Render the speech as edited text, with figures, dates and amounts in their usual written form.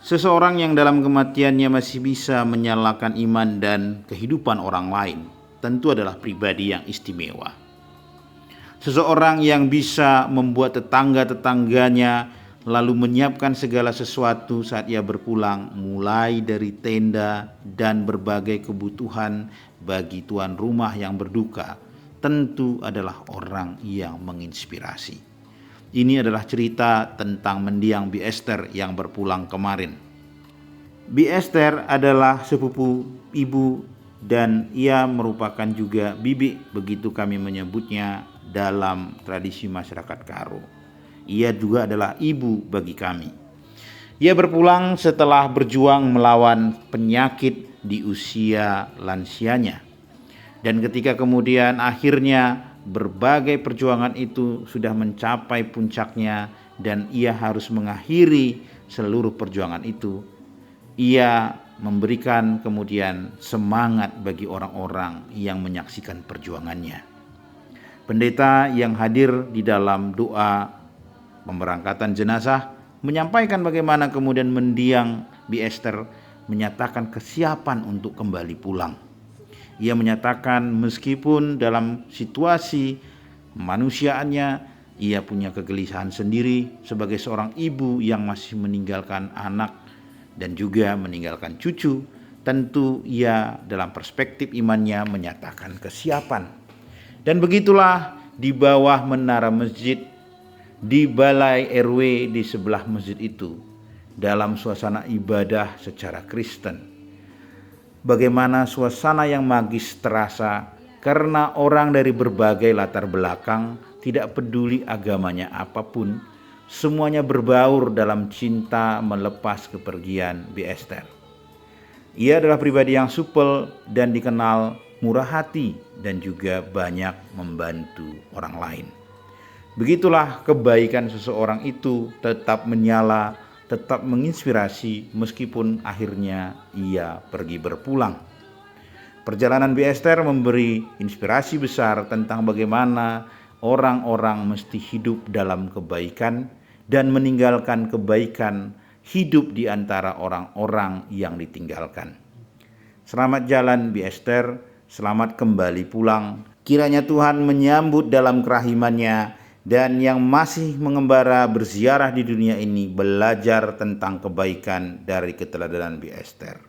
Seseorang yang dalam kematiannya masih bisa menyalakan iman dan kehidupan orang lain tentu adalah pribadi yang istimewa. Seseorang yang bisa membuat tetangga-tetangganya lalu menyiapkan segala sesuatu saat ia berpulang, mulai dari tenda dan berbagai kebutuhan bagi tuan rumah yang berduka, tentu adalah orang yang menginspirasi. Ini adalah cerita tentang mendiang Bi Esther yang berpulang kemarin. Bi Esther adalah sepupu ibu dan ia merupakan juga bibi, begitu kami menyebutnya dalam tradisi masyarakat Karo. Ia juga adalah ibu bagi kami. Ia berpulang setelah berjuang melawan penyakit di usia lansianya. Dan ketika kemudian akhirnya berbagai perjuangan itu sudah mencapai puncaknya dan ia harus mengakhiri seluruh perjuangan itu, ia memberikan kemudian semangat bagi orang-orang yang menyaksikan perjuangannya. Pendeta yang hadir di dalam doa pemberangkatan jenazah menyampaikan bagaimana kemudian mendiang Bi Esther menyatakan kesiapan untuk kembali pulang. Ia menyatakan meskipun dalam situasi kemanusiaannya ia punya kegelisahan sendiri sebagai seorang ibu yang masih meninggalkan anak dan juga meninggalkan cucu, tentu ia dalam perspektif imannya menyatakan kesiapan. Dan begitulah di bawah menara masjid, di balai RW di sebelah masjid itu, dalam suasana ibadah secara Kristen, bagaimana suasana yang magis terasa karena orang dari berbagai latar belakang, tidak peduli agamanya apapun, semuanya berbaur dalam cinta melepas kepergian Bi Esther. Ia adalah pribadi yang supel dan dikenal murah hati dan juga banyak membantu orang lain. Begitulah kebaikan seseorang itu tetap menyala, tetap menginspirasi meskipun akhirnya ia pergi berpulang. Perjalanan Bi Esther memberi inspirasi besar tentang bagaimana orang-orang mesti hidup dalam kebaikan dan meninggalkan kebaikan, hidup di antara orang-orang yang ditinggalkan. Selamat jalan Bi Esther, selamat kembali pulang. Kiranya Tuhan menyambut dalam kerahimannya dan yang masih mengembara berziarah di dunia ini belajar tentang kebaikan dari keteladanan Bi Esther.